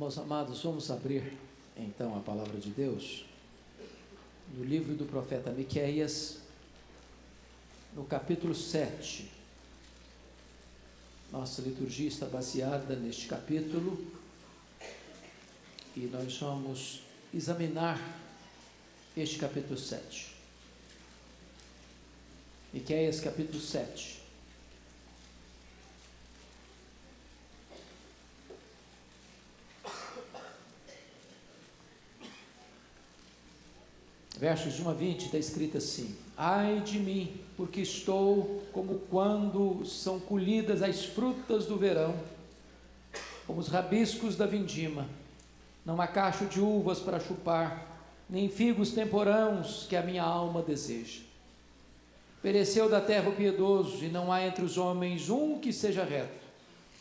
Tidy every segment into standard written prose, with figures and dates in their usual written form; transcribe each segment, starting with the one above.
Irmãos amados, vamos abrir então a palavra de Deus no livro do profeta Miqueias, no capítulo 7. Nossa liturgia está baseada neste capítulo e nós vamos examinar este capítulo 7. Miqueias capítulo 7. Versos de 1 a 20 está escrito assim: ai de mim, porque estou como quando são colhidas as frutas do verão, como os rabiscos da vindima. Não há cacho de uvas para chupar, nem figos temporãos que a minha alma deseja. Pereceu da terra o piedoso, e não há entre os homens um que seja reto.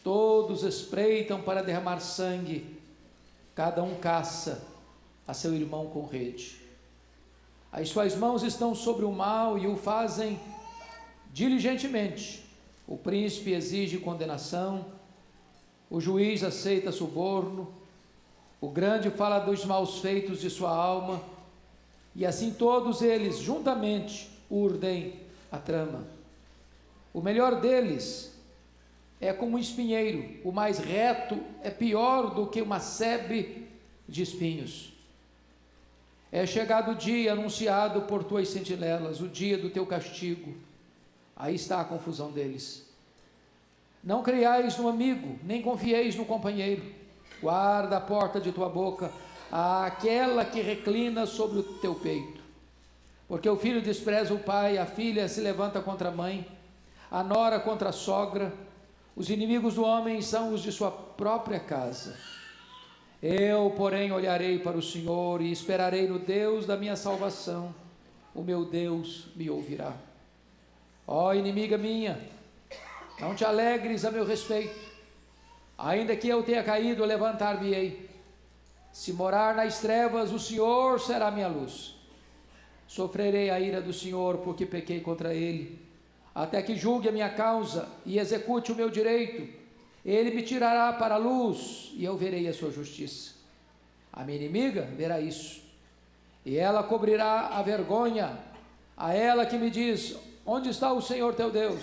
Todos espreitam para derramar sangue, cada um caça a seu irmão com rede. As suas mãos estão sobre o mal e o fazem diligentemente. O príncipe exige condenação, o juiz aceita suborno, o grande fala dos maus feitos de sua alma, e assim todos eles juntamente urdem a trama. O melhor deles é como um espinheiro, o mais reto é pior do que uma sebe de espinhos. É chegado o dia anunciado por tuas sentinelas, o dia do teu castigo. Aí está a confusão deles. Não creiais no amigo, nem confieis no companheiro. Guarda a porta de tua boca, aquela que reclina sobre o teu peito. Porque o filho despreza o pai, a filha se levanta contra a mãe, a nora contra a sogra. Os inimigos do homem são os de sua própria casa. Eu, porém, olharei para o Senhor e esperarei no Deus da minha salvação. O meu Deus me ouvirá. Ó inimiga minha, não te alegres a meu respeito. Ainda que eu tenha caído, levantar-me-ei. Se morar nas trevas, o Senhor será minha luz. Sofrerei a ira do Senhor, porque pequei contra Ele, até que julgue a minha causa e execute o meu direito. Ele me tirará para a luz, e eu verei a sua justiça. A minha inimiga verá isso, e ela cobrirá a vergonha, a ela que me diz: onde está o Senhor teu Deus?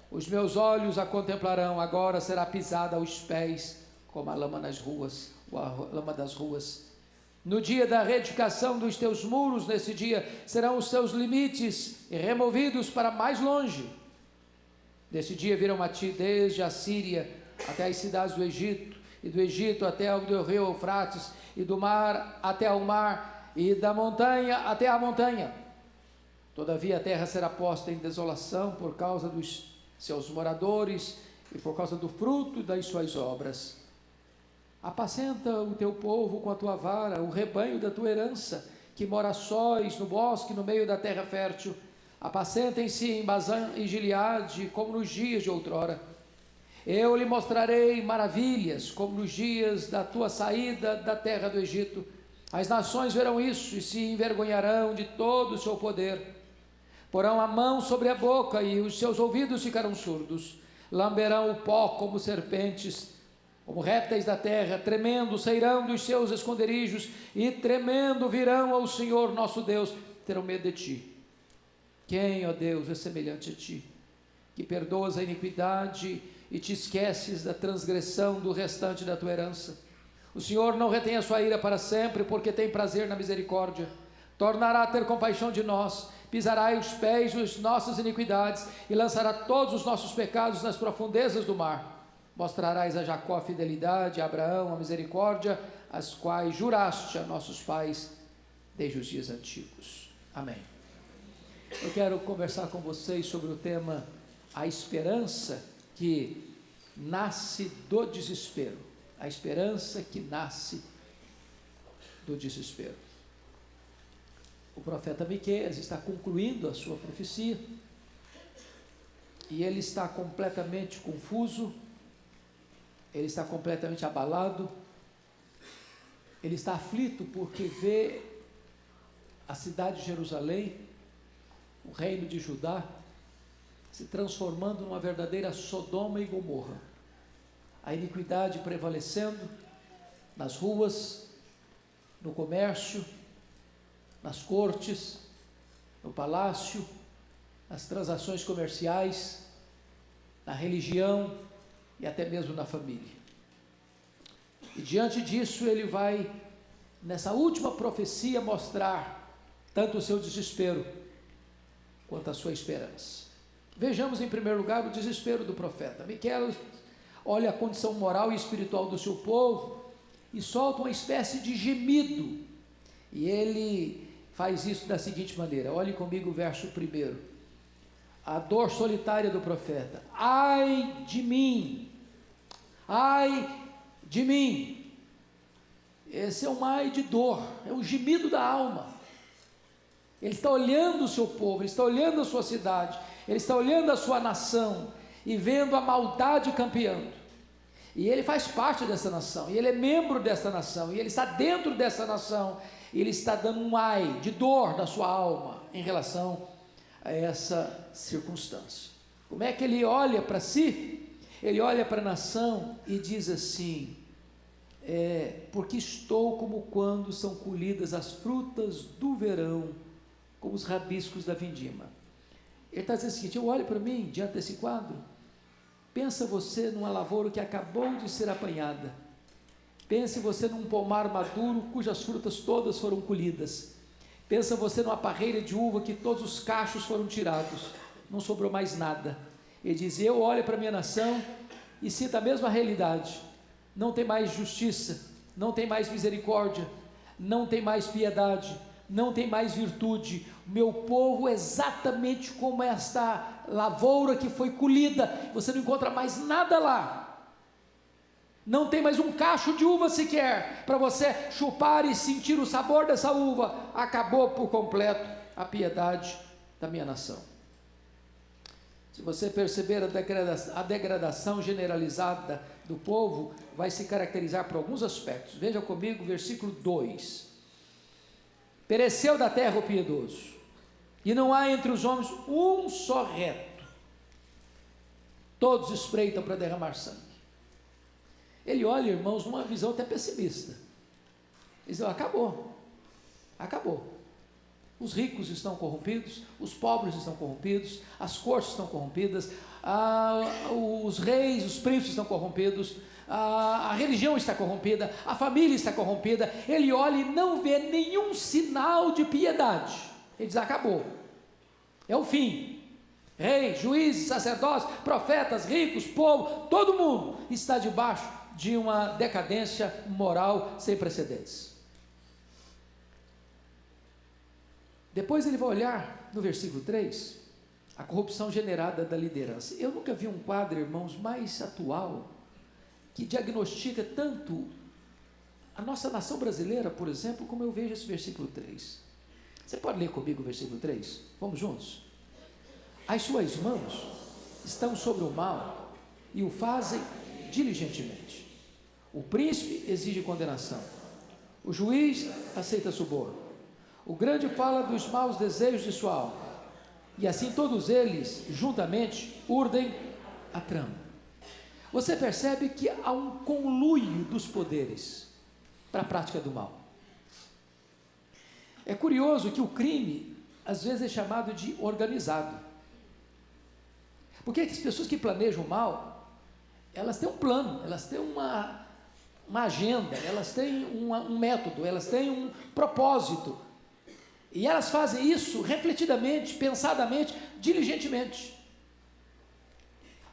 Os meus olhos a contemplarão, agora será pisada aos pés, como a lama nas ruas, ou a lama das ruas. No dia da reedificação dos teus muros, nesse dia, serão os seus limites removidos para mais longe. Nesse dia virão a ti desde a Síria até as cidades do Egito, e do Egito até o rio Eufrates, e do mar até ao mar, e da montanha até a montanha. Todavia a terra será posta em desolação por causa dos seus moradores e por causa do fruto das suas obras. Apacenta o teu povo com a tua vara, o rebanho da tua herança, que mora sós no bosque, no meio da terra fértil. Apacentem-se em Bazã e Gileade, como nos dias de outrora. Eu lhe mostrarei maravilhas, como nos dias da tua saída da terra do Egito. As nações verão isso e se envergonharão de todo o seu poder. Porão a mão sobre a boca e os seus ouvidos ficarão surdos. Lamberão o pó como serpentes, como répteis da terra. Tremendo sairão dos seus esconderijos e tremendo virão ao Senhor nosso Deus. Terão medo de ti. Quem, ó Deus, é semelhante a ti, que perdoas a iniquidade e te esqueces da transgressão do restante da tua herança? O Senhor não retém a sua ira para sempre, porque tem prazer na misericórdia. Tornará a ter compaixão de nós, pisará os pés as nossas iniquidades e lançará todos os nossos pecados nas profundezas do mar. Mostrarás a Jacó a fidelidade, a Abraão a misericórdia, as quais juraste a nossos pais desde os dias antigos. Amém. Eu quero conversar com vocês sobre o tema a esperança que nasce do desespero. A esperança que nasce do desespero. O profeta Miqueias está concluindo a sua profecia e ele está completamente confuso, ele está completamente abalado, ele está aflito porque vê a cidade de Jerusalém, o reino de Judá, se transformando numa verdadeira Sodoma e Gomorra. A iniquidade prevalecendo, nas ruas, no comércio, nas cortes, no palácio, nas transações comerciais, na religião e até mesmo na família. E diante disso ele vai, nessa última profecia, mostrar tanto o seu desespero quanto a sua esperança. Vejamos em primeiro lugar o desespero do profeta. Miqueias olha a condição moral e espiritual do seu povo e solta uma espécie de gemido. E ele faz isso da seguinte maneira: olhe comigo o verso 1. A dor solitária do profeta: ai de mim, ai de mim. Esse é um ai de dor, é um gemido da alma. Ele está olhando o seu povo, ele está olhando a sua cidade, ele está olhando a sua nação e vendo a maldade campeando. E ele faz parte dessa nação, e ele é membro dessa nação, e ele está dentro dessa nação, e ele está dando um ai de dor da sua alma em relação a essa circunstância. Como é que ele olha para si? Ele olha para a nação e diz assim: porque estou como quando são colhidas as frutas do verão, como os rabiscos da vindima. Ele está dizendo o seguinte: eu olho para mim diante desse quadro. Pensa você numa lavoura que acabou de ser apanhada. Pense você num pomar maduro cujas frutas todas foram colhidas. Pensa você numa parreira de uva que todos os cachos foram tirados, não sobrou mais nada. Ele diz: eu olho para a minha nação e sinto a mesma realidade. Não tem mais justiça, não tem mais misericórdia, não tem mais piedade, não tem mais virtude. Meu povo é exatamente como esta lavoura que foi colhida, você não encontra mais nada lá, não tem mais um cacho de uva sequer, para você chupar e sentir o sabor dessa uva. Acabou por completo a piedade da minha nação. Se você perceber a degradação generalizada do povo, vai se caracterizar por alguns aspectos. Veja comigo o versículo 2. Pereceu da terra o piedoso, e não há entre os homens um só reto. Todos espreitam para derramar sangue. Ele olha, irmãos, numa visão até pessimista. Ele diz: acabou, acabou. Os ricos estão corrompidos, os pobres estão corrompidos, as cortes estão corrompidas, os reis, os príncipes estão corrompidos, a religião está corrompida, a família está corrompida. Ele olha e não vê nenhum sinal de piedade. Ele diz: acabou, é o fim. Reis, juízes, sacerdotes, profetas, ricos, povo, todo mundo está debaixo de uma decadência moral sem precedentes. Depois ele vai olhar no versículo 3, a corrupção generada da liderança. Eu nunca vi um quadro, irmãos, mais atual, que diagnostica tanto a nossa nação brasileira, por exemplo, como eu vejo esse versículo 3. Você pode ler comigo o versículo 3? Vamos juntos? As suas mãos estão sobre o mal e o fazem diligentemente. O príncipe exige condenação, o juiz aceita suborno, o grande fala dos maus desejos de sua alma, e assim todos eles juntamente urdem a trama. Você percebe que há um conluio dos poderes para a prática do mal. É curioso que o crime às vezes é chamado de organizado, porque as pessoas que planejam o mal, elas têm um plano, elas têm uma agenda, elas têm um método, elas têm um propósito, e elas fazem isso refletidamente, pensadamente, diligentemente.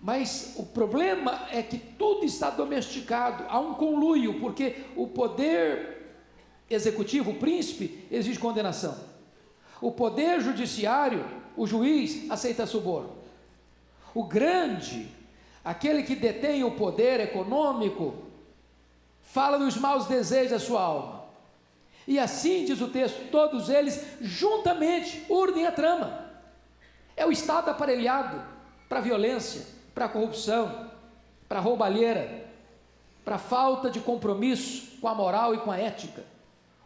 Mas o problema é que tudo está domesticado, há um conluio, porque o poder executivo, o príncipe, exige condenação, o poder judiciário, o juiz, aceita suborno, o grande, aquele que detém o poder econômico, fala dos maus desejos da sua alma. E assim diz o texto: todos eles juntamente urdem a trama. É o Estado aparelhado para a violência, para a corrupção, para a roubalheira, para a falta de compromisso com a moral e com a ética.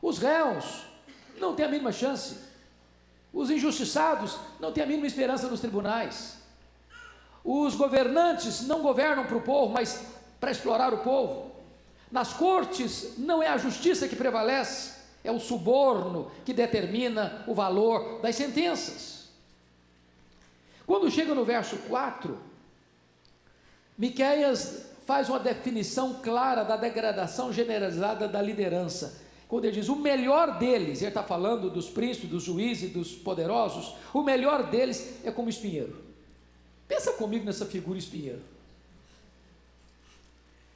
Os réus não têm a mínima chance, os injustiçados não têm a mínima esperança nos tribunais, os governantes não governam para o povo, mas para explorar o povo. Nas cortes não é a justiça que prevalece, é o suborno que determina o valor das sentenças. Quando chega no verso 4, Miqueias faz uma definição clara da degradação generalizada da liderança. Quando ele diz o melhor deles, ele está falando dos príncipes, dos juízes, dos poderosos, o melhor deles é como espinheiro. Pensa comigo nessa figura espinheiro.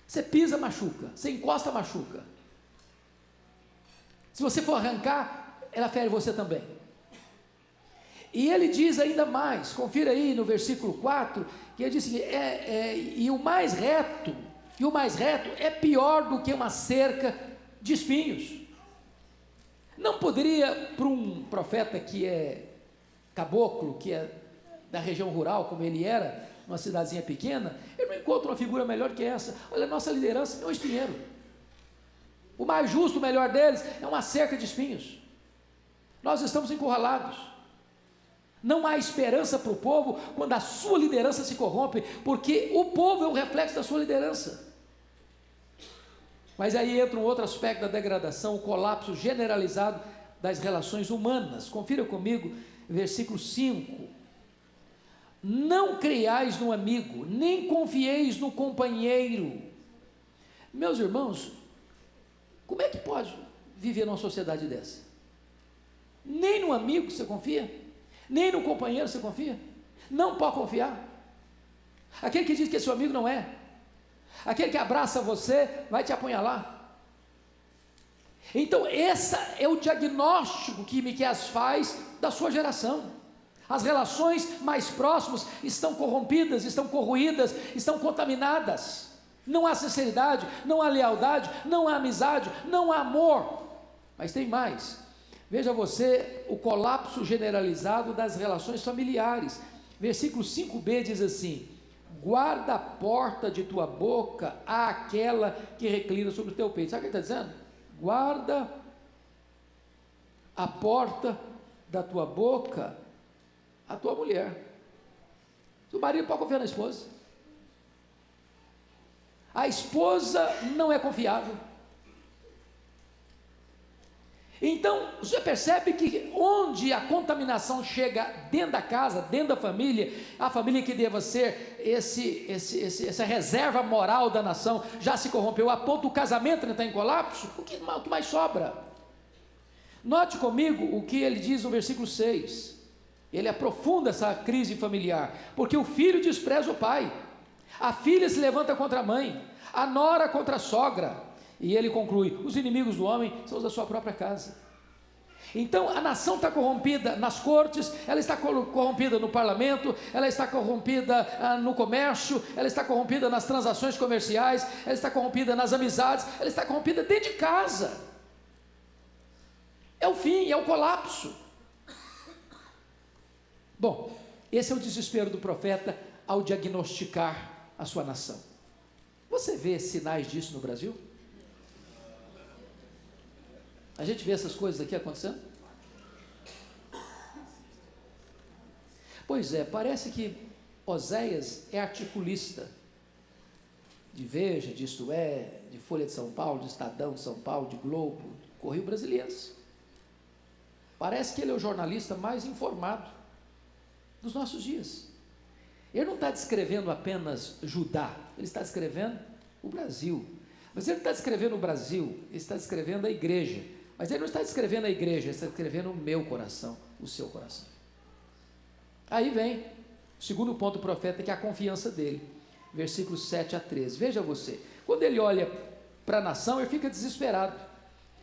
Você pisa, machuca, você encosta, machuca. Se você for arrancar, ela fere você também. E ele diz ainda mais, confira aí no versículo 4, que ele diz assim, e o mais reto é pior do que uma cerca de espinhos. Não poderia, para um profeta que é caboclo, que é da região rural, como ele era, numa cidadezinha pequena, eu não encontro uma figura melhor que essa. Olha, a nossa liderança é um espinheiro. O mais justo, o melhor deles, é uma cerca de espinhos. Nós estamos encurralados. Não há esperança para o povo quando a sua liderança se corrompe, porque o povo é o reflexo da sua liderança. Mas aí entra um outro aspecto da degradação, o colapso generalizado das relações humanas. Confira comigo, versículo 5. Não creiais no amigo, nem confieis no companheiro. Meus irmãos, como é que pode viver numa sociedade dessa? Nem no amigo você confia, nem no companheiro você confia, não pode confiar. Aquele que diz que é seu amigo não é, aquele que abraça você vai te apunhalar. Então esse é o diagnóstico que Miqueias faz da sua geração. As relações mais próximas estão corrompidas, estão corroídas, estão contaminadas. Não há sinceridade, não há lealdade, não há amizade, não há amor. Mas tem mais. Veja você o colapso generalizado das relações familiares. Versículo 5b diz assim: guarda a porta de tua boca àquela que reclina sobre o teu peito. Sabe o que ele está dizendo? Guarda a porta da tua boca a tua mulher. O marido pode confiar na esposa. A esposa não é confiável. Então, você percebe que onde a contaminação chega dentro da casa, dentro da família, a família que deva ser essa reserva moral da nação, já se corrompeu a ponto do casamento entrar em colapso. O que mais sobra? Note comigo o que ele diz no versículo 6. Ele aprofunda essa crise familiar, porque o filho despreza o pai, a filha se levanta contra a mãe, a nora contra a sogra, e ele conclui: os inimigos do homem são os da sua própria casa. Então a nação está corrompida nas cortes, ela está corrompida no parlamento, ela está corrompida no comércio, ela está corrompida nas transações comerciais, ela está corrompida nas amizades, ela está corrompida dentro de casa. É o fim, é o colapso. Bom, esse é o desespero do profeta ao diagnosticar a sua nação. Você vê sinais disso no Brasil? A gente vê essas coisas aqui acontecendo? Pois é, parece que Oséias é articulista de Veja, de Isto É, de Folha de São Paulo, de Estadão de São Paulo, de Globo, de Correio Brasiliense. Parece que ele é o jornalista mais informado dos nossos dias. Ele não está descrevendo apenas Judá, ele está descrevendo o Brasil. Mas ele está descrevendo o Brasil, ele está descrevendo a igreja. Mas ele não está descrevendo a igreja, ele está descrevendo o meu coração, o seu coração. Aí vem o segundo ponto do profeta, que é a confiança dele. Versículos 7 a 13. Veja você, quando ele olha para a nação, ele fica desesperado.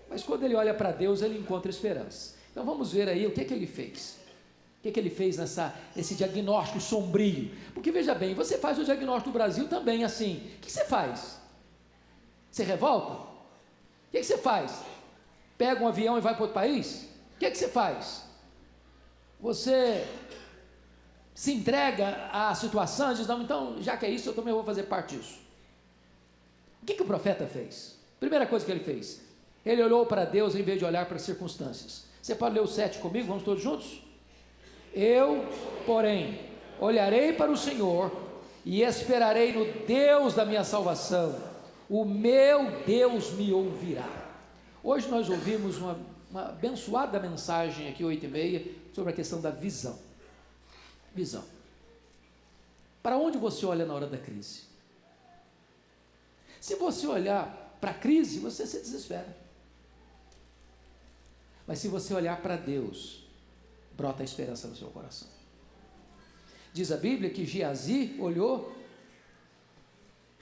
Mas quando ele olha para Deus, ele encontra esperança. Então vamos ver aí o que ele fez. O que ele fez nesse diagnóstico sombrio? Porque veja bem, você faz o diagnóstico do Brasil também assim. O que você faz? Você revolta? O que você faz? Pega um avião e vai para outro país? O que você faz? Você se entrega à situação e diz: não, então já que é isso, eu também vou fazer parte disso. O que o profeta fez? Primeira coisa que ele fez, ele olhou para Deus em vez de olhar para as circunstâncias. Você pode ler o 7 comigo? Vamos todos juntos? Eu, porém, olharei para o Senhor e esperarei no Deus da minha salvação. o meu Deus me ouvirá. Hoje nós ouvimos uma abençoada mensagem aqui, 8h30, sobre a questão da visão. Visão. Para onde você olha na hora da crise? Se você olhar para a crise, você se desespera. Mas se você olhar para Deus, brota a esperança no seu coração. Diz a Bíblia que Geazi olhou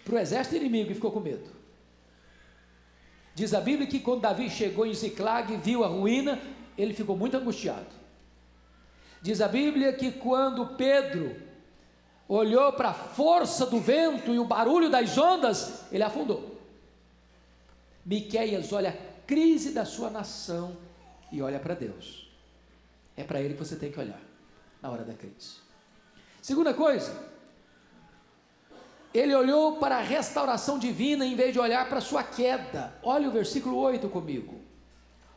para o exército inimigo e ficou com medo. Diz a Bíblia que quando Davi chegou em Ziclag e viu a ruína, ele ficou muito angustiado. Diz a Bíblia que quando Pedro olhou para a força do vento e o barulho das ondas, ele afundou. Miqueias olha a crise da sua nação e olha para Deus. É para Ele que você tem que olhar na hora da crise. Segunda coisa, ele olhou para a restauração divina em vez de olhar para a sua queda. Olha o versículo 8 comigo.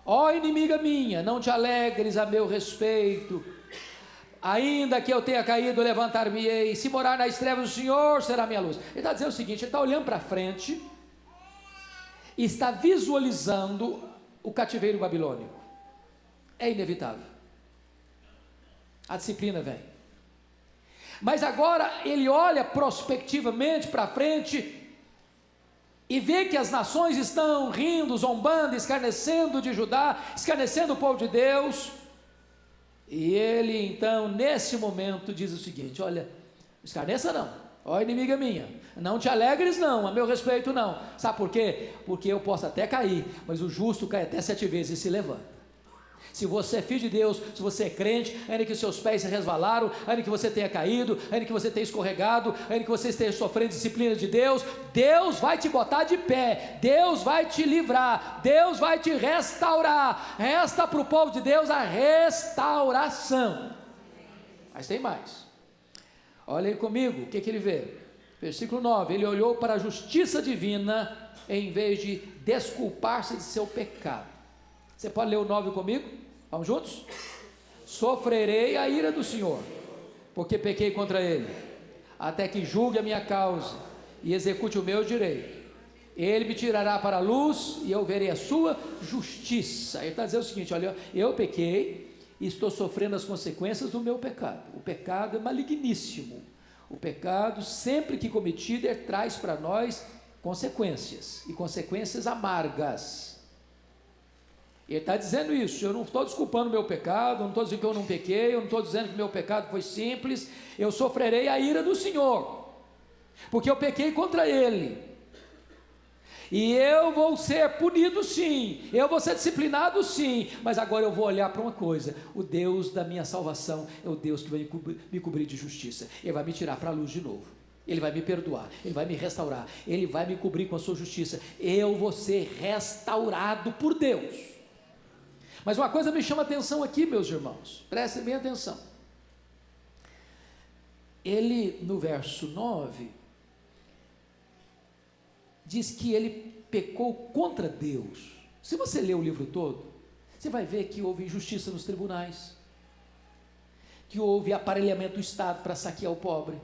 Ó inimiga minha, não te alegres a meu respeito, ainda que eu tenha caído, levantar-me-ei, se morar nas trevas do Senhor, será minha luz. Ele está dizendo o seguinte, ele está olhando para frente e está visualizando o cativeiro babilônico. É inevitável, a disciplina vem, mas agora ele olha prospectivamente para frente e vê que as nações estão rindo, zombando, escarnecendo de Judá, escarnecendo o povo de Deus, e ele então nesse momento diz o seguinte, olha, escarneça não, ó inimiga minha, não te alegres não, a meu respeito não, sabe por quê? Porque eu posso até cair, mas o justo cai até 7 vezes e se levanta. Se você é filho de Deus, se você é crente, ainda que os seus pés se resvalaram, ainda que você tenha caído, ainda que você tenha escorregado, ainda que você esteja sofrendo disciplina de Deus, Deus vai te botar de pé, Deus vai te livrar, Deus vai te restaurar. Resta para o povo de Deus a restauração. Mas tem mais. Olha aí comigo, o que ele vê? Versículo 9, ele olhou para a justiça divina em vez de desculpar-se de seu pecado. Você pode ler o 9 comigo? Vamos juntos? Sofrerei a ira do Senhor, porque pequei contra Ele, até que julgue a minha causa e execute o meu direito. Ele me tirará para a luz e eu verei a sua justiça. Ele está dizendo o seguinte, olha, eu pequei e estou sofrendo as consequências do meu pecado. O pecado é maligníssimo. O pecado, sempre que cometido, ele traz para nós consequências, e consequências amargas. Ele está dizendo isso, eu não estou desculpando o meu pecado, eu não estou dizendo que eu não pequei, eu não estou dizendo que o meu pecado foi simples, eu sofrerei a ira do Senhor, porque eu pequei contra Ele, e eu vou ser punido sim, eu vou ser disciplinado sim, mas agora eu vou olhar para uma coisa, o Deus da minha salvação é o Deus que vai me cobrir de justiça, Ele vai me tirar para a luz de novo, Ele vai me perdoar, Ele vai me restaurar, Ele vai me cobrir com a sua justiça, eu vou ser restaurado por Deus. Mas uma coisa me chama a atenção aqui, meus irmãos, prestem bem atenção. Ele, no verso 9, diz que ele pecou contra Deus. Se você ler o livro todo, você vai ver que houve injustiça nos tribunais, que houve aparelhamento do Estado para saquear o pobre,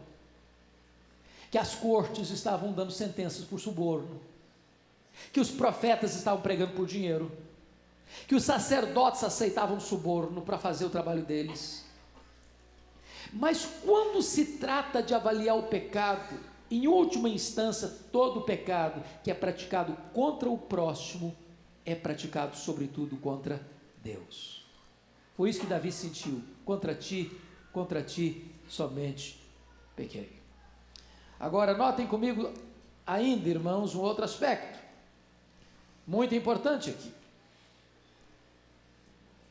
que as cortes estavam dando sentenças por suborno, que os profetas estavam pregando por dinheiro, que os sacerdotes aceitavam suborno para fazer o trabalho deles. Mas quando se trata de avaliar o pecado, em última instância, todo pecado que é praticado contra o próximo é praticado sobretudo contra Deus. Foi isso que Davi sentiu, contra ti somente pequei. Agora notem comigo ainda, irmãos, um outro aspecto muito importante aqui.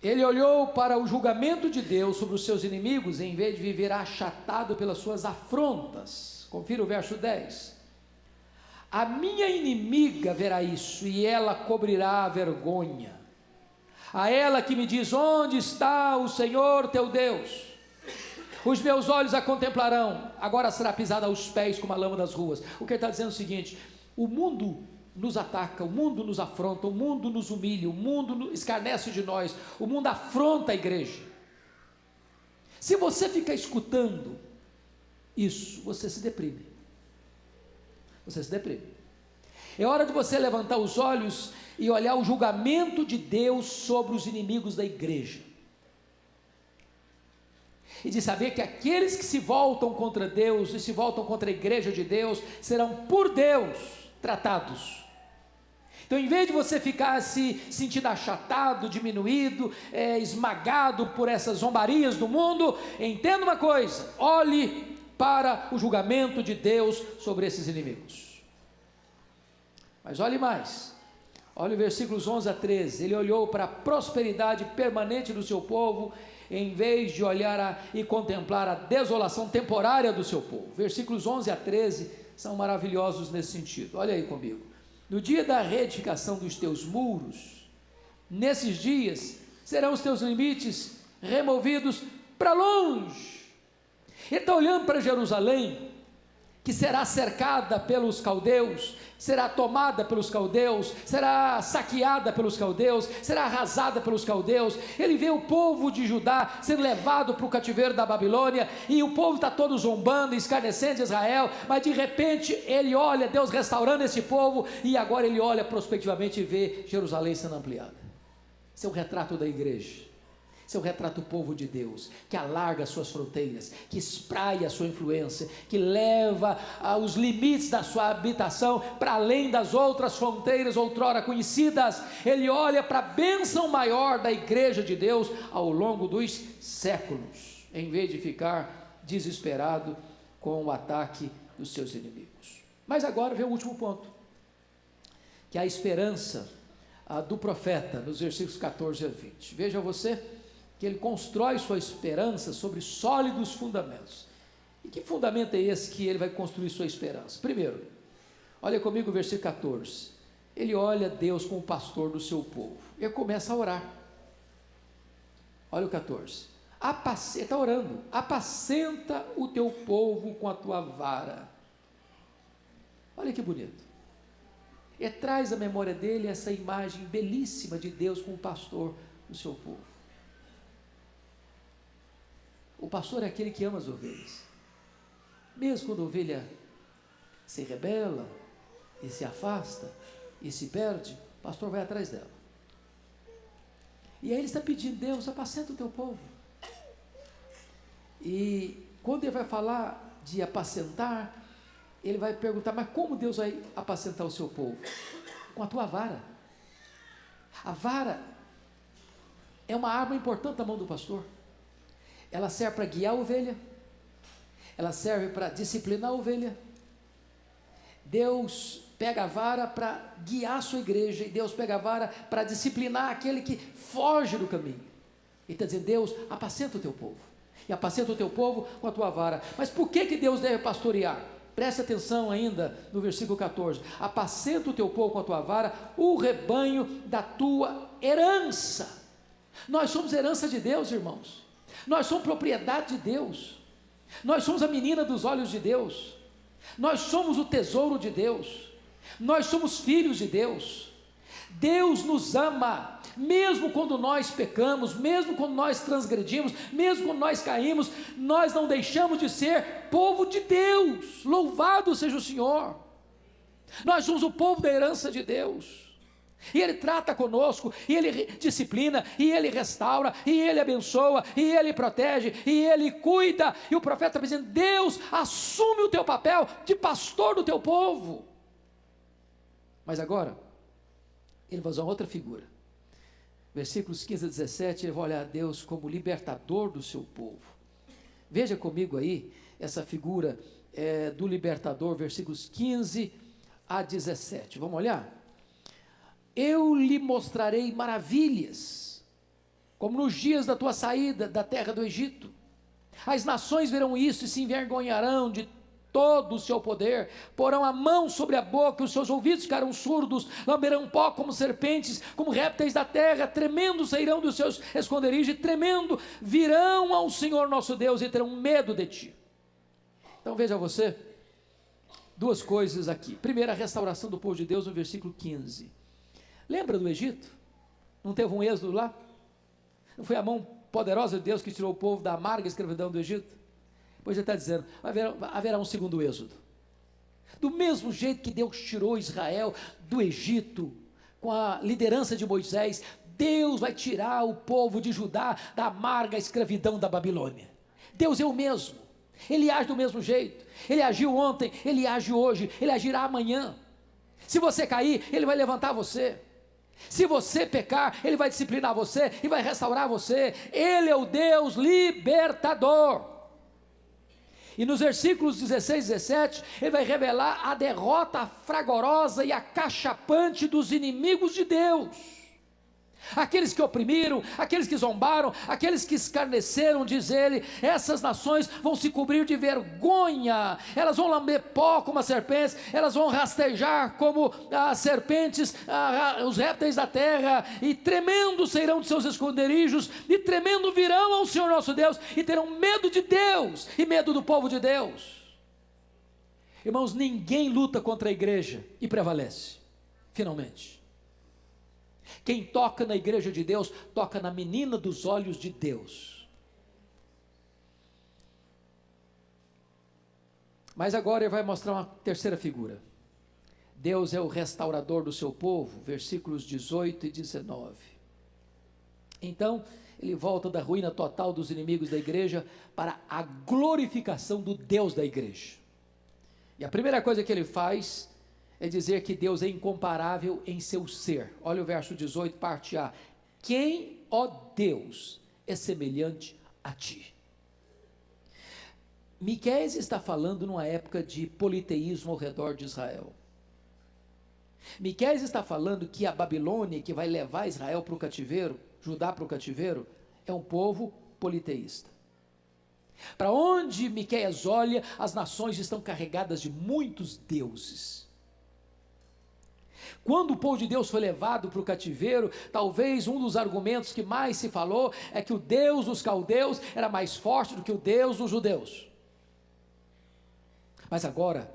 Ele olhou para o julgamento de Deus sobre os seus inimigos, em vez de viver achatado pelas suas afrontas. Confira o verso 10. A minha inimiga verá isso, e ela cobrirá a vergonha. A ela que me diz, onde está o Senhor teu Deus? Os meus olhos a contemplarão, agora será pisada aos pés como a lama das ruas. O que ele está dizendo é o seguinte, o mundo nos ataca, o mundo nos afronta, o mundo nos humilha, o mundo escarnece de nós, o mundo afronta a igreja. Se você ficar escutando isso, você se deprime. É hora de você levantar os olhos e olhar o julgamento de Deus sobre os inimigos da igreja. E de saber que aqueles que se voltam contra Deus e se voltam contra a igreja de Deus, serão por Deus tratados. Então, em vez de você ficar se sentindo achatado, diminuído, esmagado por essas zombarias do mundo, entenda uma coisa: olhe para o julgamento de Deus sobre esses inimigos. Mas olhe mais, olhe versículos 11 a 13, ele olhou para a prosperidade permanente do seu povo, em vez de olhar e contemplar a desolação temporária do seu povo. Versículos 11 a 13 são maravilhosos nesse sentido, olha aí comigo. No dia da reedificação dos teus muros, nesses dias, serão os teus limites removidos para longe. Ele está olhando para Jerusalém, que será cercada pelos caldeus, será tomada pelos caldeus, será saqueada pelos caldeus, será arrasada pelos caldeus. Ele vê o povo de Judá sendo levado para o cativeiro da Babilônia, e o povo está todo zombando, escarnecendo de Israel, mas de repente ele olha Deus restaurando esse povo, e agora ele olha prospectivamente e vê Jerusalém sendo ampliada. Esse é o retrato da igreja. Esse é o retrato do povo de Deus, que alarga as suas fronteiras, que espraia a sua influência, que leva os limites da sua habitação para além das outras fronteiras outrora conhecidas. Ele olha para a bênção maior da igreja de Deus ao longo dos séculos, em vez de ficar desesperado com o ataque dos seus inimigos. Mas agora vem o último ponto, que é a esperança do profeta, nos versículos 14 a 20. Veja você que ele constrói sua esperança sobre sólidos fundamentos. E que fundamento é esse que ele vai construir sua esperança? Primeiro, olha comigo o versículo 14. Ele olha Deus como pastor do seu povo. Ele começa a orar. Olha o 14. Ele está orando. Apacenta o teu povo com a tua vara. Olha que bonito. Ele traz à memória dele essa imagem belíssima de Deus como pastor do seu povo. O pastor é aquele que ama as ovelhas. Mesmo quando a ovelha se rebela, e se afasta, e se perde, o pastor vai atrás dela. E aí ele está pedindo: Deus, apacenta o teu povo. E quando ele vai falar de apacentar, ele vai perguntar: mas como Deus vai apacentar o seu povo? Com a tua vara. A vara é uma arma importante na mão do pastor. Ela serve para guiar a ovelha, ela serve para disciplinar a ovelha. Deus pega a vara para guiar a sua igreja, e Deus pega a vara para disciplinar aquele que foge do caminho. Ele está dizendo: Deus, apacenta o teu povo, e apacenta o teu povo com a tua vara. Mas por que Deus deve pastorear? Preste atenção ainda no versículo 14: apacenta o teu povo com a tua vara, o rebanho da tua herança. Nós somos herança de Deus, irmãos. Nós somos propriedade de Deus. Nós somos a menina dos olhos de Deus. Nós somos o tesouro de Deus. Nós somos filhos de Deus. Deus nos ama, mesmo quando nós pecamos, mesmo quando nós transgredimos, mesmo quando nós caímos, nós não deixamos de ser povo de Deus. Louvado seja o Senhor. Nós somos o povo da herança de Deus. E Ele trata conosco, e Ele disciplina, e Ele restaura, e Ele abençoa, e Ele protege, e Ele cuida. E o profeta está dizendo: Deus, assume o teu papel de pastor do teu povo. Mas agora, ele vai usar outra figura. Versículos 15 a 17, ele vai olhar a Deus como libertador do seu povo. Veja comigo aí, essa figura do libertador, versículos 15 a 17. Vamos olhar? Eu lhe mostrarei maravilhas, como nos dias da tua saída da terra do Egito. As nações verão isso e se envergonharão de todo o seu poder, porão a mão sobre a boca, os seus ouvidos ficarão surdos, lamberão pó como serpentes, como répteis da terra, tremendo sairão dos seus esconderijos, e tremendo virão ao Senhor nosso Deus e terão medo de ti. Então veja você, duas coisas aqui. Primeiro, a restauração do povo de Deus no versículo 15. Lembra do Egito? Não teve um êxodo lá? Não foi a mão poderosa de Deus que tirou o povo da amarga escravidão do Egito? Pois ele está dizendo: haverá um segundo êxodo. Do mesmo jeito que Deus tirou Israel do Egito, com a liderança de Moisés, Deus vai tirar o povo de Judá da amarga escravidão da Babilônia. Deus é o mesmo, Ele age do mesmo jeito, Ele agiu ontem, Ele age hoje, Ele agirá amanhã. Se você cair, Ele vai levantar você. Se você pecar, Ele vai disciplinar você e vai restaurar você. Ele é o Deus libertador. E nos versículos 16 e 17, Ele vai revelar a derrota fragorosa e acachapante dos inimigos de Deus. Aqueles que oprimiram, aqueles que zombaram, aqueles que escarneceram, diz ele, essas nações vão se cobrir de vergonha, elas vão lamber pó como as serpentes, elas vão rastejar como as serpentes, os répteis da terra, e tremendo sairão de seus esconderijos, e tremendo virão ao Senhor nosso Deus, e terão medo de Deus, e medo do povo de Deus. Irmãos, ninguém luta contra a igreja e prevalece, finalmente. Quem toca na igreja de Deus, toca na menina dos olhos de Deus. Mas agora ele vai mostrar uma terceira figura. Deus é o restaurador do seu povo, versículos 18 e 19. Então, ele volta da ruína total dos inimigos da igreja para a glorificação do Deus da igreja. E a primeira coisa que ele faz é dizer que Deus é incomparável em seu ser. Olha o verso 18, parte A. Quem, ó Deus, é semelhante a ti? Miqueias está falando numa época de politeísmo ao redor de Israel. Miqueias está falando que a Babilônia, que vai levar Israel para o cativeiro, Judá para o cativeiro, é um povo politeísta. Para onde Miqueias olha, as nações estão carregadas de muitos deuses. Quando o povo de Deus foi levado para o cativeiro, talvez um dos argumentos que mais se falou é que o Deus dos caldeus era mais forte do que o Deus dos judeus. Mas agora,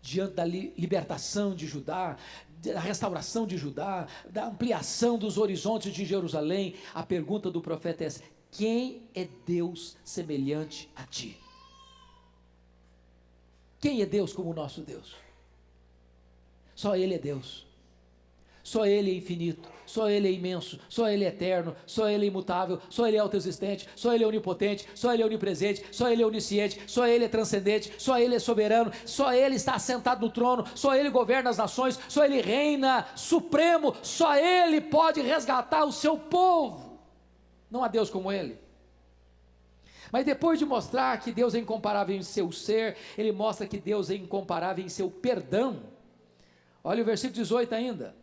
diante da libertação de Judá, da restauração de Judá, da ampliação dos horizontes de Jerusalém, a pergunta do profeta é essa: quem é Deus semelhante a ti? Quem é Deus como o nosso Deus? Só Ele é Deus, só Ele é infinito, só Ele é imenso, só Ele é eterno, só Ele é imutável, só Ele é autoexistente, só Ele é onipotente, só Ele é onipresente, só Ele é onisciente, só Ele é transcendente, só Ele é soberano, só Ele está assentado no trono, só Ele governa as nações, só Ele reina supremo, só Ele pode resgatar o seu povo. Não há Deus como Ele. Mas depois de mostrar que Deus é incomparável em seu ser, Ele mostra que Deus é incomparável em seu perdão. Olha o versículo 18 ainda.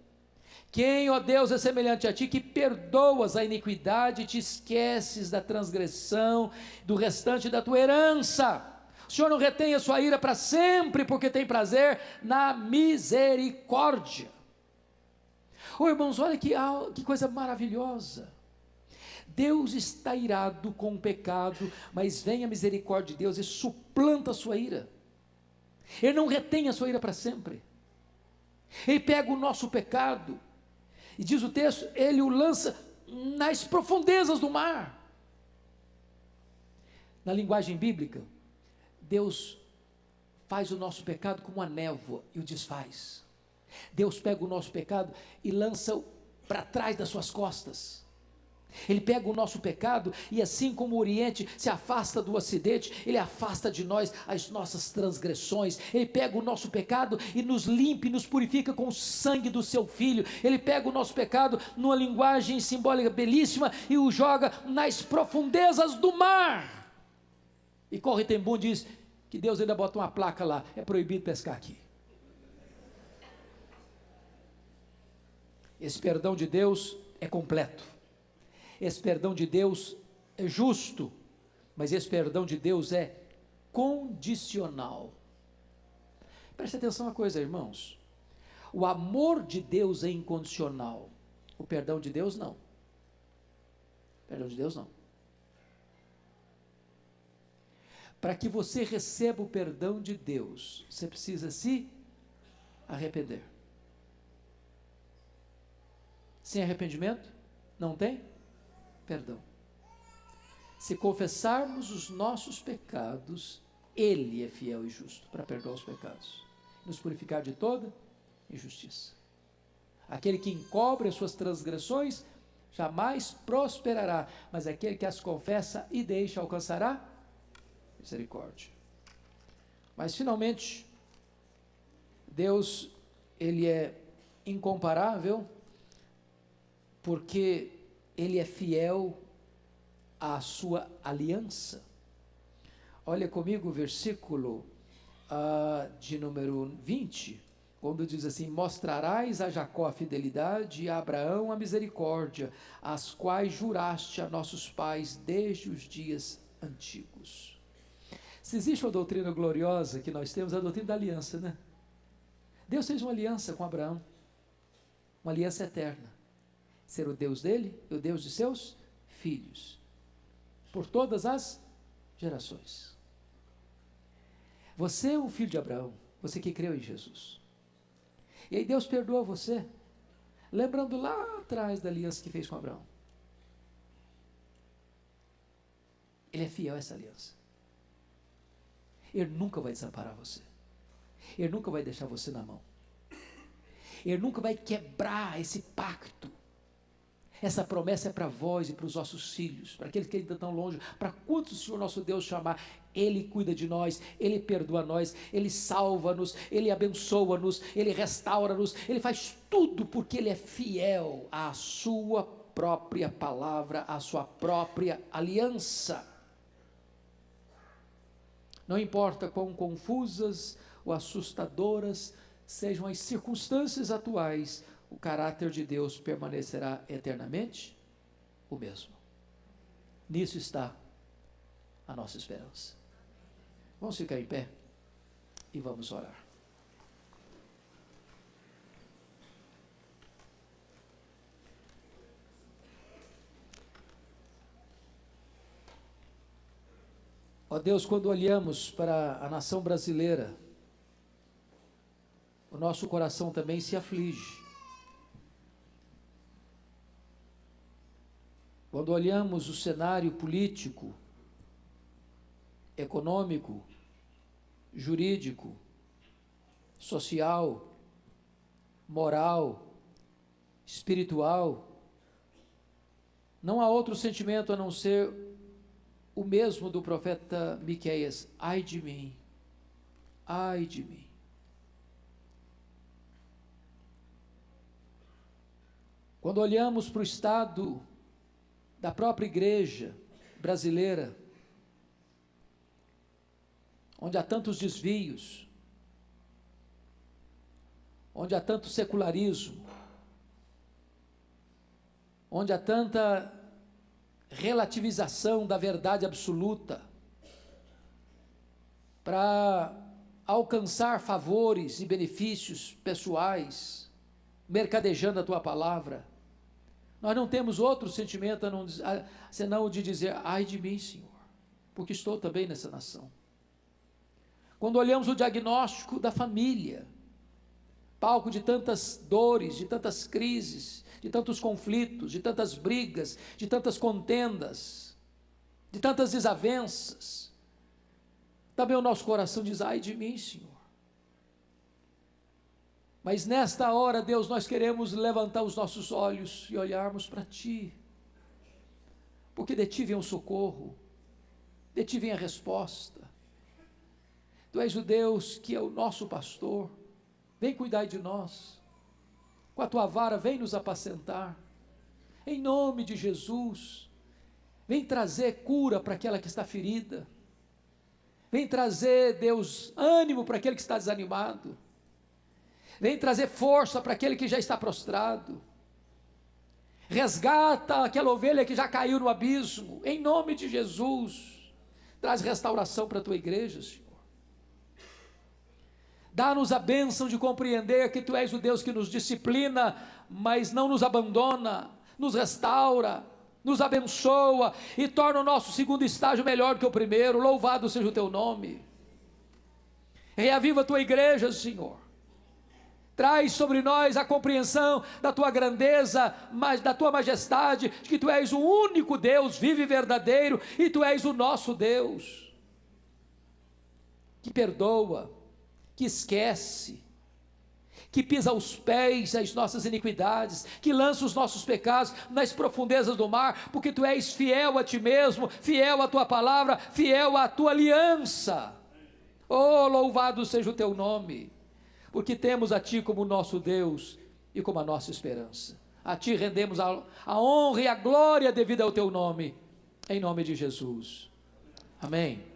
Quem, ó Deus, é semelhante a ti, que perdoas a iniquidade e te esqueces da transgressão, do restante da tua herança. O Senhor não retém a sua ira para sempre, porque tem prazer na misericórdia. Oh, irmãos, olha que coisa maravilhosa. Deus está irado com o pecado, mas vem a misericórdia de Deus e suplanta a sua ira. Ele não retém a sua ira para sempre. Ele pega o nosso pecado, e diz o texto, Ele o lança nas profundezas do mar. Na linguagem bíblica, Deus faz o nosso pecado como uma névoa e o desfaz. Deus pega o nosso pecado e lança-o para trás das suas costas. Ele pega o nosso pecado e assim como o Oriente se afasta do Ocidente, Ele afasta de nós as nossas transgressões. Ele pega o nosso pecado e nos limpa e nos purifica com o sangue do seu Filho. Ele pega o nosso pecado numa linguagem simbólica belíssima e o joga nas profundezas do mar. E Corre Tembum diz que Deus ainda bota uma placa lá, é proibido pescar aqui. Esse perdão de Deus é completo. Esse perdão de Deus é justo, mas esse perdão de Deus é condicional. Preste atenção uma coisa, irmãos. O amor de Deus é incondicional. O perdão de Deus não. O perdão de Deus não. Para que você receba o perdão de Deus, você precisa se arrepender. Sem arrependimento, não tem perdão. Se confessarmos os nossos pecados, Ele é fiel e justo para perdoar os pecados nos purificar de toda injustiça. Aquele que encobre as suas transgressões jamais prosperará, mas aquele que as confessa e deixa alcançará misericórdia. Mas finalmente, Deus, Ele é incomparável, porque Ele é fiel à sua aliança. Olha comigo o versículo de número 20, quando diz assim: mostrarás a Jacó a fidelidade e a Abraão a misericórdia, as quais juraste a nossos pais desde os dias antigos. Se existe uma doutrina gloriosa que nós temos, é a doutrina da aliança, né? Deus fez uma aliança com Abraão, uma aliança eterna, ser o Deus dele e o Deus de seus filhos, por todas as gerações. Você é um filho de Abraão, você que creu em Jesus. E aí Deus perdoa você, lembrando lá atrás da aliança que fez com Abraão. Ele é fiel a essa aliança. Ele nunca vai desamparar você. Ele nunca vai deixar você na mão. Ele nunca vai quebrar esse pacto. Essa promessa é para vós e para os vossos filhos, para aqueles que ainda estão longe, para quantos o Senhor nosso Deus chamar. Ele cuida de nós, Ele perdoa nós, Ele salva-nos, Ele abençoa-nos, Ele restaura-nos, Ele faz tudo porque Ele é fiel à sua própria palavra, à sua própria aliança. Não importa quão confusas ou assustadoras sejam as circunstâncias atuais, o caráter de Deus permanecerá eternamente o mesmo. Nisso está a nossa esperança. Vamos ficar em pé e vamos orar. Ó Deus, quando olhamos para a nação brasileira, o nosso coração também se aflige. Quando olhamos o cenário político, econômico, jurídico, social, moral, espiritual, não há outro sentimento a não ser o mesmo do profeta Miqueias: ai de mim, ai de mim. Quando olhamos para o estado da própria igreja brasileira, onde há tantos desvios, onde há tanto secularismo, onde há tanta relativização da verdade absoluta, para alcançar favores e benefícios pessoais, mercadejando a tua palavra, nós não temos outro sentimento senão o de dizer: ai de mim, Senhor, porque estou também nessa nação. Quando olhamos o diagnóstico da família, palco de tantas dores, de tantas crises, de tantos conflitos, de tantas brigas, de tantas contendas, de tantas desavenças, também o nosso coração diz: ai de mim, Senhor. Mas nesta hora, Deus, nós queremos levantar os nossos olhos e olharmos para Ti, porque de Ti vem o socorro, de Ti vem a resposta. Tu és o Deus que é o nosso pastor, vem cuidar de nós, com a Tua vara vem nos apacentar, em nome de Jesus. Vem trazer cura para aquela que está ferida, vem trazer, Deus, ânimo para aquele que está desanimado, vem trazer força para aquele que já está prostrado, resgata aquela ovelha que já caiu no abismo, em nome de Jesus. Traz restauração para a Tua igreja, Senhor. Dá-nos a bênção de compreender que Tu és o Deus que nos disciplina, mas não nos abandona, nos restaura, nos abençoa e torna o nosso segundo estágio melhor que o primeiro. Louvado seja o Teu nome. Reaviva a Tua igreja, Senhor. Traz sobre nós a compreensão da Tua grandeza, da Tua majestade, de que Tu és o único Deus vivo e verdadeiro, e Tu és o nosso Deus, que perdoa, que esquece, que pisa aos pés as nossas iniquidades, que lança os nossos pecados nas profundezas do mar, porque tu és fiel a ti mesmo, fiel à tua palavra, fiel à tua aliança. Oh, louvado seja o teu nome, porque temos a ti como nosso Deus e como a nossa esperança. A ti rendemos a honra e a glória devida ao teu nome, em nome de Jesus. Amém.